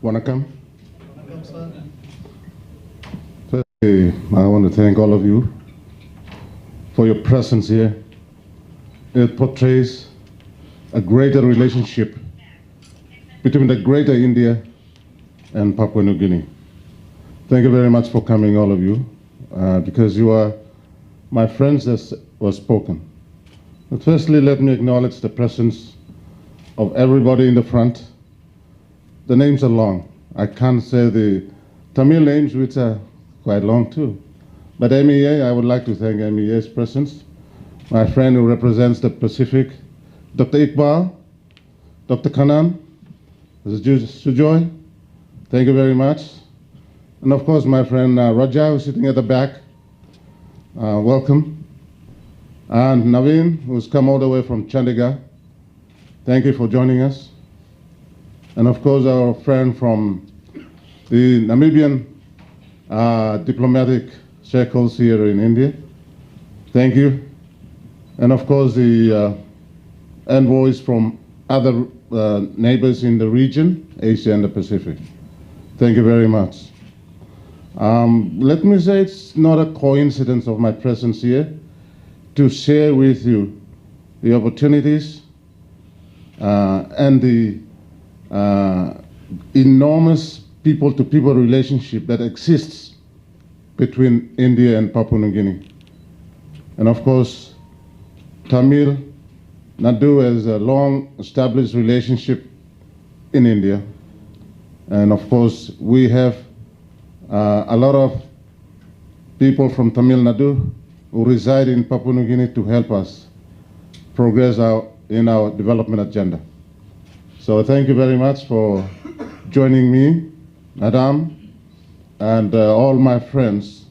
Vanakkam. Firstly, I want to thank all of you for your presence here. It portrays a greater relationship between the greater India and Papua New Guinea. Thank you very much for coming, all of you, because you are my friends as was spoken. But firstly, let me acknowledge the presence of everybody in the front. The names are long. I can't say the Tamil names, which are quite long too. But MEA, I would like to thank MEA's presence. My friend who represents the Pacific, Dr. Iqbal, Dr. Kanan, Sujoy, thank you very much. And of course, my friend Raja, who's sitting at the back, welcome. And Naveen, who's come all the way from Chandigarh, thank you for joining us. And of course, our friend from the Namibian diplomatic circles here in India, thank you. And of course, the envoys from other neighbors in the region, Asia and the Pacific. Thank you very much. Let me say it's not a coincidence of my presence here to share with you the opportunities and the enormous people-to-people relationship that exists between India and Papua New Guinea. And of course, Tamil Nadu has a long-established relationship in India. And of course, we have a lot of people from Tamil Nadu who reside in Papua New Guinea to help us progress in our development agenda. So thank you very much for joining me, Madam, and all my friends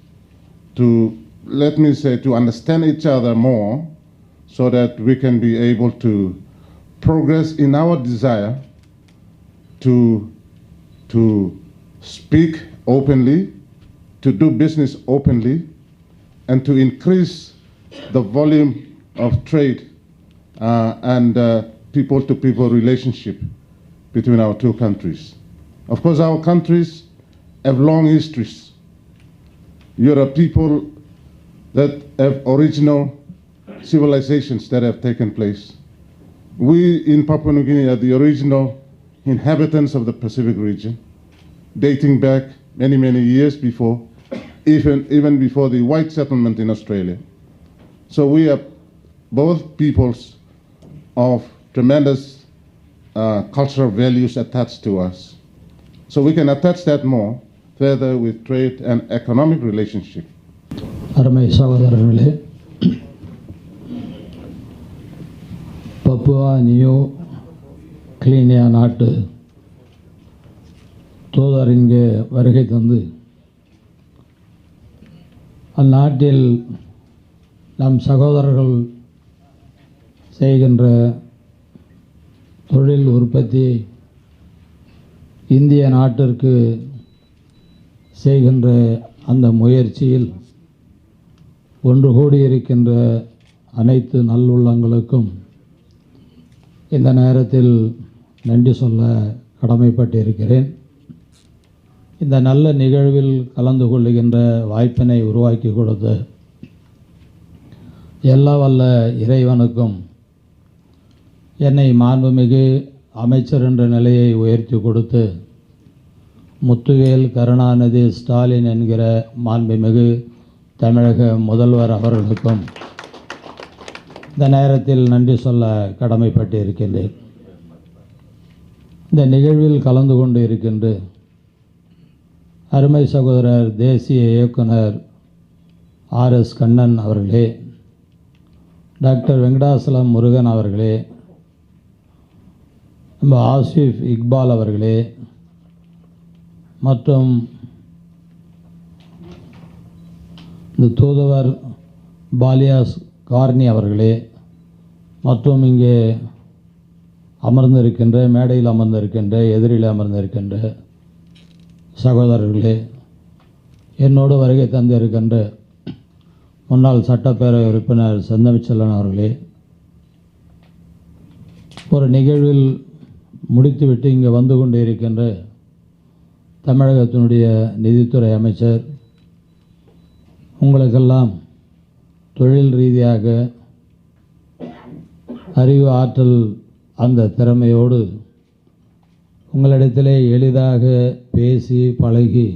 to, let me say, to understand each other more so that we can be able to progress in our desire to speak openly, to do business openly, and to increase the volume of trade and people-to-people relationship between our two countries. Of course, our countries have long histories. You're a people that have original civilizations that have taken place. We in Papua New Guinea are the original inhabitants of the Pacific region, dating back many, many years before, even before the white settlement in Australia. So we are both peoples of tremendous cultural values attached to us. So we can attach that more further with trade and economic relationship. அருமை சகோதரர்களே, Papua new Guinea நாட்டு தூதர் இங்கே வருகை தந்து அந்நாட்டில் நம் சகோதரர்கள் செய்கின்ற தொழில் உற்பத்தி இந்திய நாட்டிற்கு செய்கின்ற அந்த முயற்சியில் ஒன்று கூடியிருக்கின்ற அனைத்து நல்லுள்ளங்களுக்கும் இந்த நேரத்தில் நன்றி சொல்ல கடமைப்பட்டிருக்கிறேன். இந்த நல்ல நிகழ்வில் கலந்து கொள்ளுகின்ற வாய்ப்பினை உருவாக்கி கொடுத்த எல்லா வல்ல இறைவனுக்கும் என்னை மாண்புமிகு அமைச்சர் என்ற நிலையை உயர்த்தி கொடுத்து முத்துவேல் கருணாநிதி ஸ்டாலின் என்கிற மாண்புமிகு தமிழக முதல்வர் அவர்களுக்கும் இந்த நேரத்தில் நன்றி சொல்ல கடமைப்பட்டு இருக்கின்றேன். இந்த நிகழ்வில் கலந்து கொண்டு இருக்கின்ற அருமை சகோதரர் தேசிய இயக்குனர் ஆர்.எஸ். கண்ணன் அவர்களே, டாக்டர் வெங்கடாசலம் முருகன் அவர்களே, நம்ம ஆசிஃப் இக்பால் அவர்களே, மற்றும் இந்த தூதுவர் பாலியாஸ் கார்னி அவர்களே, மற்றும் இங்கே அமர்ந்திருக்கின்ற மேடையில் அமர்ந்திருக்கின்ற எதிரில் அமர்ந்திருக்கின்ற சகோதரர்களே, என்னோடு வருகை தந்திருக்கின்ற முன்னாள் சட்டப்பேரவை உறுப்பினர் செந்தமிச்செல்வன் அவர்களே, ஒரு நிகழ்வில் முடித்துவிட்டு இங்கே வந்து கொண்டு இருக்கின்ற தமிழகத்தினுடைய நிதித்துறை அமைச்சர், உங்களுக்கெல்லாம் தொழில் ரீதியாக அறிவு ஆற்றல் அந்த திறமையோடு உங்களிடத்திலே எளிதாக பேசி பழகி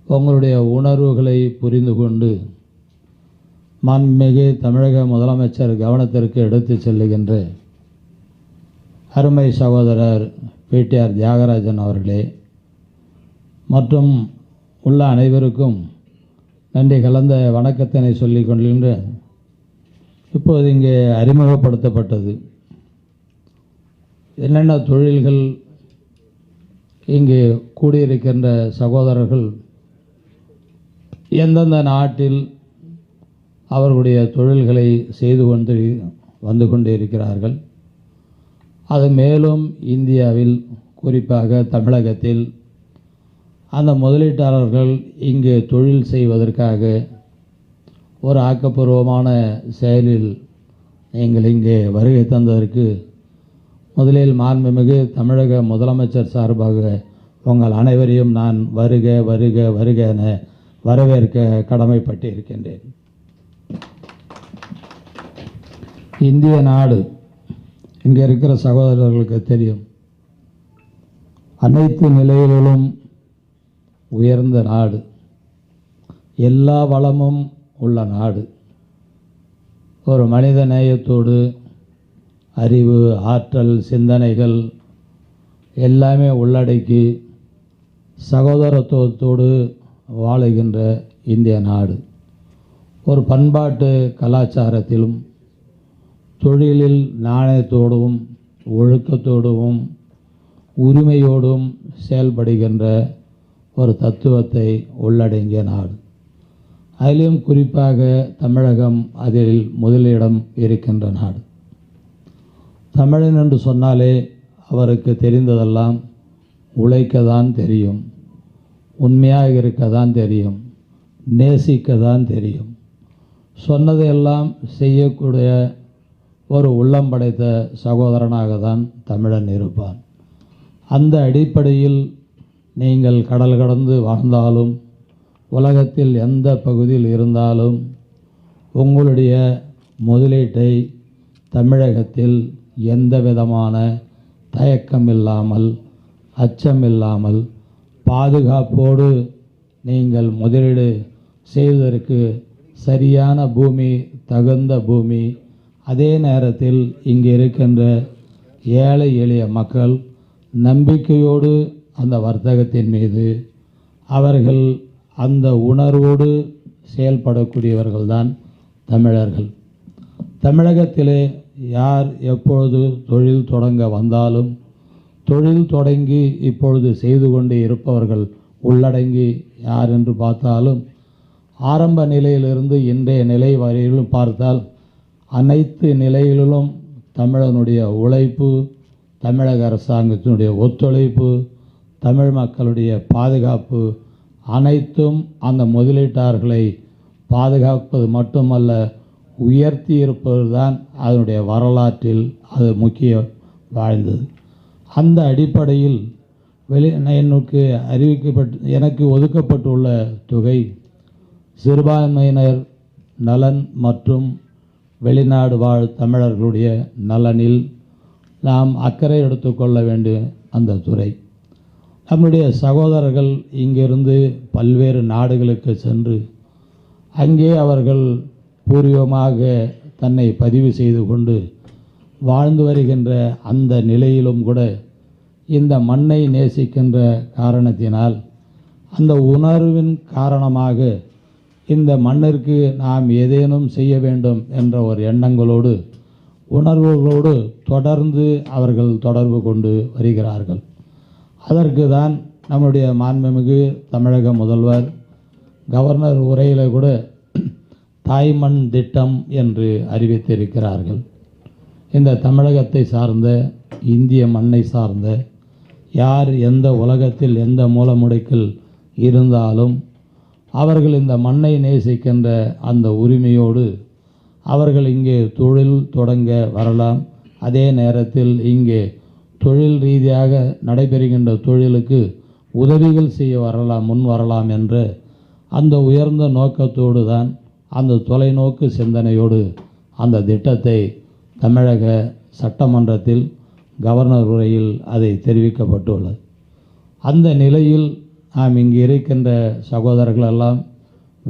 உங்களுடைய உணர்வுகளை புரிந்து கொண்டு மாண்புமிகு தமிழக முதலமைச்சர் கவனத்திற்கு எடுத்து செல்லுகின்ற அருமை சகோதரர் பிடிஆர் தியாகராஜன் அவர்களே மற்றும் உள்ள அனைவருக்கும் நன்றி கலந்த வணக்கத்தினை சொல்லிக் கொள்கின்ற இப்போது இங்கே அறிமுகப்படுத்தப்பட்டது என்னென்ன தொழில்கள் இங்கே கூடியிருக்கின்ற சகோதரர்கள் எந்தெந்த நாட்டில் அவர்களுடைய தொழில்களை செய்து வந்து கொண்டிருக்கிறார்கள், அது மேலும் இந்தியாவில் குறிப்பாக தமிழகத்தில் அந்த முதலீட்டாளர்கள் இங்கே தொழில் செய்வதற்காக ஒரு ஆக்கப்பூர்வமான செயலில் நீங்கள் இங்கே வருகை தந்ததற்கு முதலில் மாண்புமிகு தமிழக முதலமைச்சர் சார்பாக உங்கள் அனைவரையும் நான் வருக வருக வருக என வரவேற்க கடமைப்பட்டு இருக்கின்றேன். இந்திய நாடு இங்கே இருக்கிற சகோதரர்களுக்கு தெரியும், அனைத்து நிலைகளிலும் உயர்ந்த நாடு, எல்லா வளமும் உள்ள நாடு, ஒரு மனித நேயத்தோடு அறிவு ஆற்றல் சிந்தனைகள் எல்லாமே உள்ளடக்கி சகோதரத்துவத்தோடு வாழுகின்ற இந்திய நாடு ஒரு பண்பாட்டு கலாச்சாரத்திலும் தொழிலில் நாணயத்தோடும் ஒழுக்கத்தோடும் உரிமையோடும் செயல்படுகின்ற ஒரு தத்துவத்தை உள்ளடங்கிய நாடு. அதிலும் குறிப்பாக தமிழகம் அதில் முதலிடம் இருக்கின்ற நாடு. தமிழன் என்று சொன்னாலே அவருக்கு தெரிந்ததெல்லாம் உழைக்க தான் தெரியும், உண்மையாக இருக்க தான் தெரியும், நேசிக்க தான் தெரியும், சொன்னதையெல்லாம் செய்யக்கூடிய ஒரு உள்ளம் படைத்த சகோதரனாக தான் தமிழன் இருப்பான். அந்த அடிப்படையில் நீங்கள் கடல் கடந்து வாழ்ந்தாலும் உலகத்தில் எந்த பகுதியில் இருந்தாலும் உங்களுடைய முதலீட்டை தமிழகத்தில் எந்த விதமான தயக்கம் இல்லாமல் அச்சம் இல்லாமல் பாதுகாப்போடு நீங்கள் முதலீடு செய்வதற்கு சரியான பூமி, தகுந்த பூமி, அதே நேரத்தில் இங்கே இருக்கின்ற ஏழை எளிய மக்கள் நம்பிக்கையோடு அந்த வர்த்தகத்தின் மீது அவர்கள் அந்த உணர்வோடு செயல்படக்கூடியவர்கள்தான் தமிழர்கள். தமிழகத்திலே யார் எப்பொழுது தொழில் தொடங்க வந்தாலும் தொழில் தொடங்கி இப்பொழுது செய்து கொண்டு இருப்பவர்கள் உள்ளடங்கி யார் என்று பார்த்தாலும் ஆரம்ப நிலையிலிருந்து இன்றைய நிலை வரையிலும் பார்த்தால் அனைத்து நிலைகளிலும் தமிழனுடைய உழைப்பு, தமிழக அரசாங்கத்தினுடைய ஒத்துழைப்பு, தமிழ் மக்களுடைய பாதுகாப்பு அனைத்தும் அந்த முதலீட்டாளர்களை பாதுகாப்பது மட்டுமல்ல உயர்த்தி இருப்பது தான் அதனுடைய வரலாற்றில் அது முக்கியம் வாழ்ந்தது. அந்த அடிப்படையில் எனக்கு ஒதுக்கப்பட்டுள்ள தொகை சிறுபான்மையினர் நலன் மற்றும் வெளிநாடு வாழ் தமிழர்களுடைய நலனில் நாம் அக்கறை எடுத்துக்கொள்ள வேண்டிய அந்த துறை. நம்முடைய சகோதரர்கள் இங்கிருந்து பல்வேறு நாடுகளுக்கு சென்று அங்கே அவர்கள் பூர்வமாக தன்னை பதிவு செய்து கொண்டு வாழ்ந்து வருகின்ற அந்த நிலையிலும் கூட இந்த மண்ணை நேசிக்கின்ற காரணத்தினால் அந்த உணர்வின் காரணமாக இந்த மண்ணிற்கு நாம் ஏதேனும் செய்ய வேண்டும் என்ற ஒரு எண்ணங்களோடு உணர்வுகளோடு தொடர்ந்து அவர்கள் தொடர்பு கொண்டு வருகிறார்கள். அதற்கு தான் நம்முடைய மாண்புமிகு தமிழக முதல்வர் கவர்னர் உரையில் கூட தாய்மண் திட்டம் என்று அறிவித்திருக்கிறார்கள். இந்த தமிழகத்தை சார்ந்த இந்திய மண்ணை சார்ந்த யார் எந்த உலகத்தில் எந்த மூலமுடுக்கில் இருந்தாலும் அவர்கள் இந்த மண்ணை நேசிக்கின்ற அந்த உரிமையோடு அவர்கள் இங்கே தொழில் தொடங்க வரலாம். அதே நேரத்தில் இங்கே தொழில் ரீதியாக நடைபெறுகின்ற தொழிலுக்கு உதவிகள் செய்ய வரலாம், முன் வரலாம் என்ற அந்த உயர்ந்த நோக்கத்தோடு தான், அந்த தொலைநோக்கு சிந்தனையோடு அந்த திட்டத்தை தமிழக சட்டமன்றத்தில் கவர்னர் உரையில் அதை தெரிவிக்கப்பட்டுள்ளது. அந்த நிலையில் நாம் இங்கு இருக்கின்ற சகோதரர்களெல்லாம்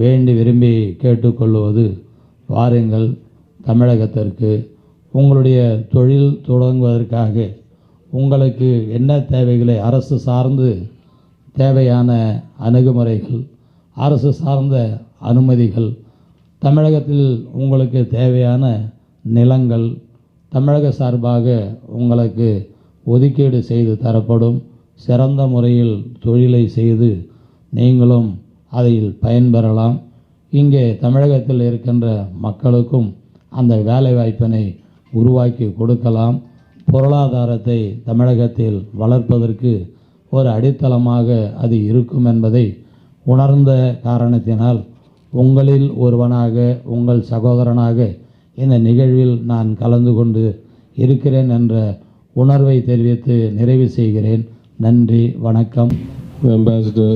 வேண்டி விரும்பி கேட்டுக்கொள்வது, வாருங்கள், தமிழகத்திற்கு உங்களுடைய தொழில் தொடங்குவதற்காக உங்களுக்கு என்ன தேவைகளை அரசு சார்ந்து தேவையான அணுகுமுறைகள், அரசு சார்ந்த அனுமதிகள், தமிழகத்தில் உங்களுக்கு தேவையான நிலங்கள் தமிழக சார்பாக உங்களுக்கு ஒதுக்கீடு செய்து தரப்படும். சிறந்த முறையில் தொழிலை செய்து நீங்களும் அதில் பயன்பெறலாம். இங்கே தமிழகத்தில் இருக்கின்ற மக்களுக்கும் அந்த வேலைவாய்ப்பினை உருவாக்கி கொடுக்கலாம். பொருளாதாரத்தை தமிழகத்தில் வளர்ப்பதற்கு ஒரு அடித்தளமாக அது இருக்கும் என்பதை உணர்ந்த காரணத்தினால் உங்களில் ஒருவனாக, உங்கள் சகோதரனாக இந்த நிகழ்வில் நான் கலந்து கொண்டு இருக்கிறேன் என்ற உணர்வை தெரிவித்து நிறைவு செய்கிறேன். நன்றி, வணக்கம். Ambassador,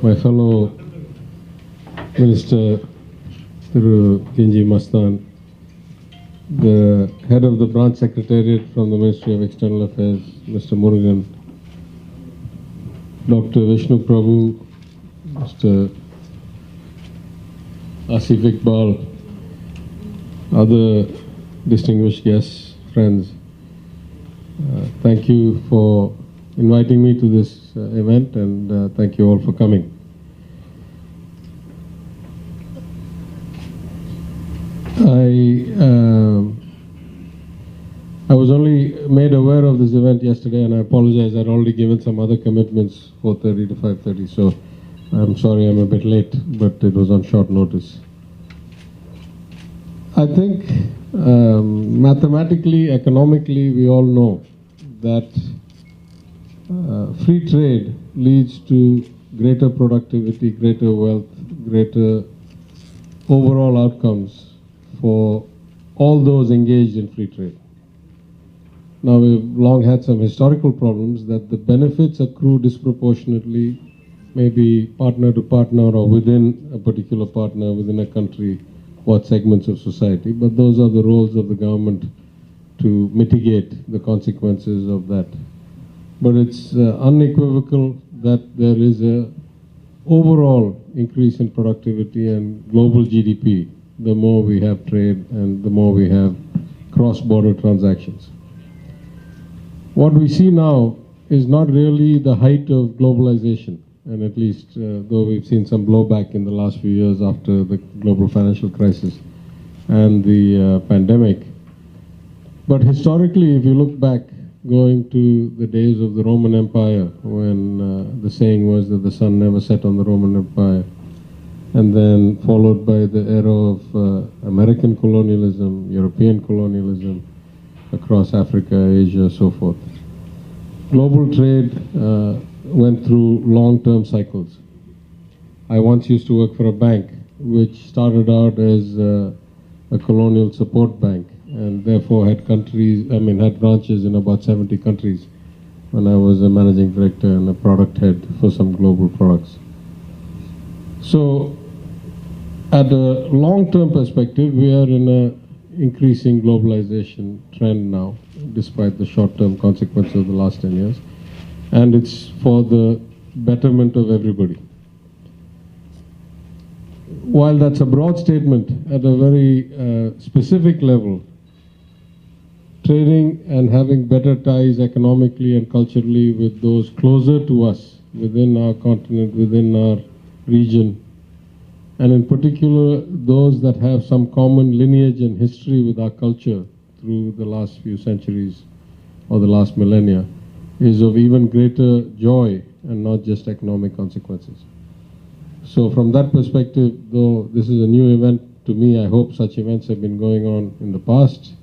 my fellow Minister Thiru Kinji Mastan, the head of the branch secretariat from the Ministry of External Affairs, Mr. Murugan, Dr. Vishnu Prabhu, Mr. Asif Iqbal, other distinguished guests, friends, thank you for inviting me to this event, and thank you all for coming. I was only made aware of this event yesterday, and I apologize. I'd already given some other commitments, 4:30 to 5:30, so I'm sorry I'm a bit late, but it was on short notice. I think mathematically, economically, we all know that free trade leads to greater productivity, greater wealth, greater overall outcomes for all those engaged in free trade. Now, we've long had some historical problems that the benefits accrue disproportionately, maybe partner to partner or within a particular partner, within a country, what segments of society, but those are the roles of the government to mitigate the consequences of that. But it's unequivocal that there is a overall increase in productivity and global GDP the more we have trade and the more we have cross-border transactions. What we see now is not really the height of globalization, and at least though we've seen some blowback in the last few years after the global financial crisis and the pandemic. But historically, if you look back, going to the days of the Roman Empire, when the saying was that the sun never set on the Roman Empire, and then followed by the era of American colonialism, European colonialism across Africa, Asia, so forth. Global trade went through long-term cycles. I once used to work for a bank which started out as a colonial support bank, and therefore had had branches in about 70 countries when I was a managing director and a product head for some global products. So, at a long-term perspective, we are in an increasing globalization trend now, despite the short-term consequences of the last 10 years, and it's for the betterment of everybody. While that's a broad statement, at a very specific level, trading and having better ties economically and culturally with those closer to us, within our continent, within our region, and in particular those that have some common lineage and history with our culture through the last few centuries or the last millennia, is of even greater joy and not just economic consequences. So from that perspective, though this is a new event to me, I hope such events have been going on in the past.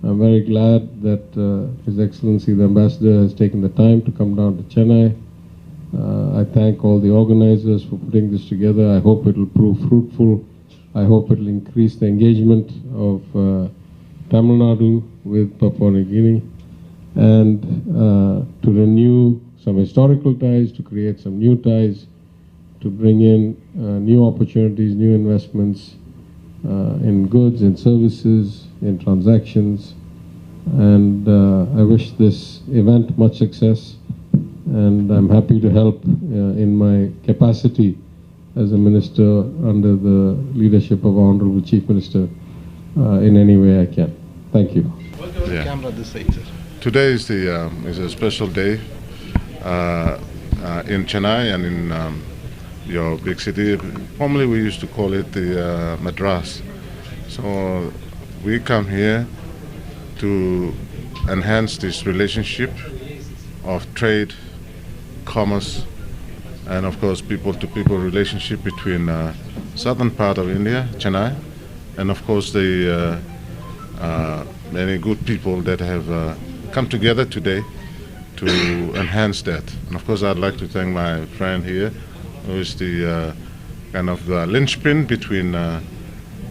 I'm very glad that His Excellency the Ambassador has taken the time to come down to Chennai. I thank all the organizers for putting this together. I hope it will prove fruitful. I hope it will increase the engagement of Tamil Nadu with Papua New Guinea. and to renew some historical ties, to create some new ties, to bring in new opportunities, new investments in goods, in services, in transactions. And I wish this event much success, and I'm happy to help in my capacity as a minister under the leadership of Honorable Chief Minister in any way I can. Thank you. Yeah. Camera this side, sir. Today is a special day in Chennai and in your big city. Formerly we used to call it the Madras. So we come here to enhance this relationship of trade, commerce, and of course people-to-people relationship between southern part of India, Chennai, and of course the many good people that have come together today to enhance that. And of course I'd like to thank my friend here, who is the kind of the linchpin between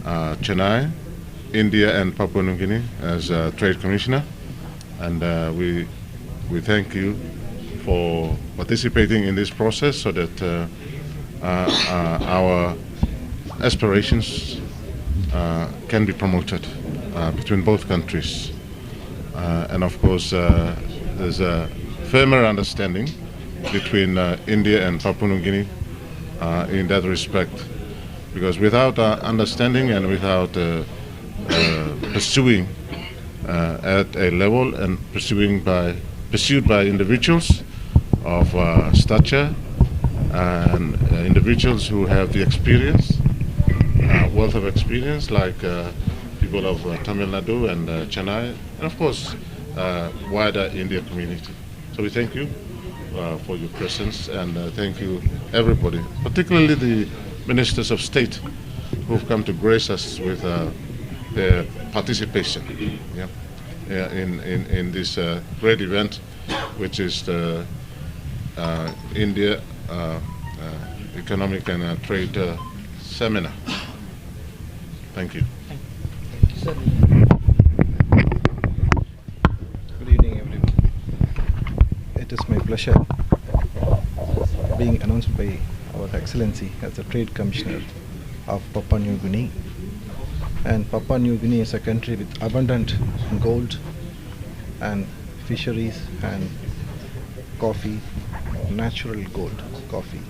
Chennai, India and Papua New Guinea as a trade commissioner. And we thank you for participating in this process so that our aspirations can be promoted between both countries. And of course there's a firmer understanding between India and Papua New Guinea in that respect, because without understanding and without pursuing at a level and pursued by individuals of stature and individuals who have the experience, wealth of experience, like people of Tamil Nadu and Chennai, and of course wider India community. So we thank you for your presence, and thank you everybody, particularly the ministers of state who've come to grace us with their participation in this great event, which is the India Economic and Trade Seminar. Thank you. Good evening, everyone. It is my pleasure being announced by Our Excellency as the Trade Commissioner of Papua New Guinea. And Papua New Guinea is a country with abundant gold and fisheries and coffee, natural gold coffee.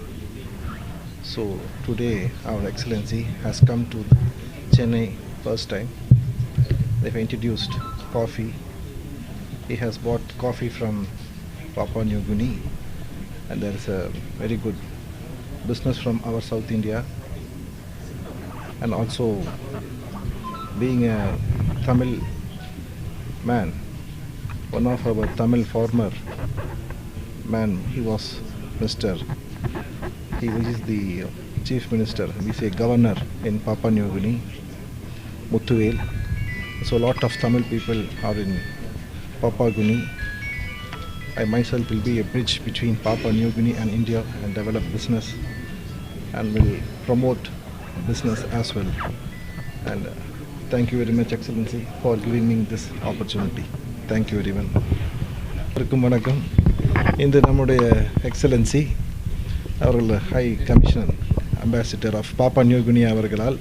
So today Our Excellency has come to Chennai first time. They've introduced coffee. He has bought coffee from Papua New Guinea, and there is a very good business from our South India. And also, being a Tamil man, one of our Tamil former man, he was Mr. He is the Chief Minister, we say Governor in Papua New Guinea, Muthuvel. So a lot of Tamil people are in Papua New Guinea. I myself will be a bridge between Papua New Guinea and India and develop business and will promote business as well. And thank you very much, Excellency, for giving me this opportunity. Thank you everyone. வணக்கம். இந்த நம்முடைய excellency அவர்கள் high commissioner ambassador of பாப்பா new Guinea அவர்களால்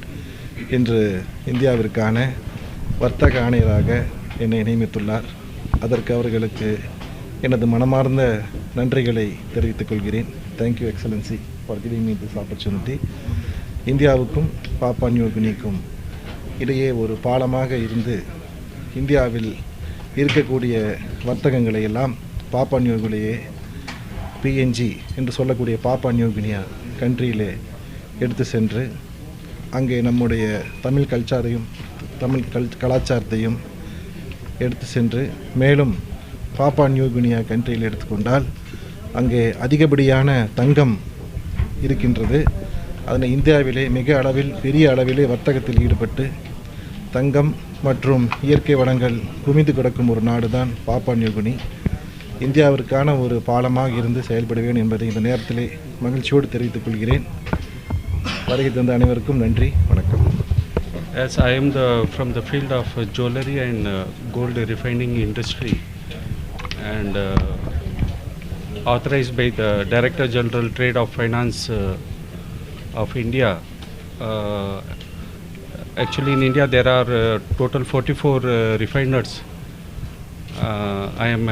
இன்று இந்தியாவிற்கான வர்த்தக ஆணையராக என்னை நியமித்துள்ளார். அதற்கு அவர்களுக்கு எனது மனமார்ந்த நன்றிகளை தெரிவித்துக் கொள்கிறேன். Thank you excellency for giving me this opportunity. இந்தியாவுக்கும் பாப்பா நியூ கினிக்கும் இடையே ஒரு பாலமாக இருந்து இந்தியாவில் இருக்கக்கூடிய வர்த்தகங்களை எல்லாம் பாப்பா நியூ கினியே பிஎன்ஜி என்று சொல்லக்கூடிய பாப்பா நியூ கினியா கண்ட்ரியிலே எடுத்து சென்று அங்கே நம்முடைய தமிழ் கலாச்சாரத்தையும் எடுத்து சென்று மேலும் பாப்பா நியூ கினியா கண்ட்ரியில் எடுத்துக்கொண்டால் அங்கே அதிகப்படியான தங்கம் இருக்கின்றது. அதனை இந்தியாவிலே மிக அளவில் பெரிய அளவிலே வர்த்தகத்தில் ஈடுபட்டு தங்கம் மற்றும் இயற்கை வளங்கள் குவிந்து கிடக்கும் ஒரு நாடு தான் பாப்பா நியூ கினி. இந்தியாவிற்கான ஒரு பாலமாக இருந்து செயல்படுவேன் என்பதை இந்த நேரத்திலே மகிழ்ச்சியோடு தெரிவித்துக் கொள்கிறேன். வருகை தந்த அனைவருக்கும் நன்றி, வணக்கம். As I am from the field of jewelry and gold refining industry, and authorized by the Director General Trade of Finance of India. Actually, in India there are total 44 refiners. I am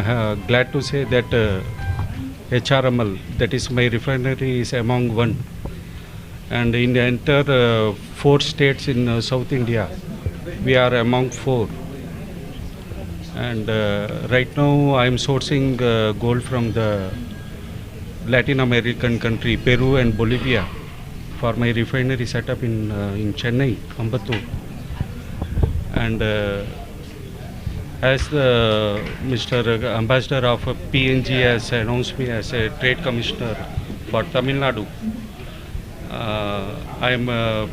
glad to say that HRML, that is my refinery, is among one. And in the entire 4 states in South India, we are among 4. And right now I am sourcing gold from the Latin American country, Peru and Bolivia, for my refinery setup in Chennai, Ambattur. And as the Mr. Ambassador of PNG has announced me as a trade commissioner for Tamil Nadu, I am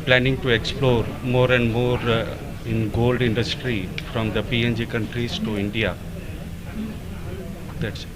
planning to explore more and more in gold industry from the PNG countries to India. That's it.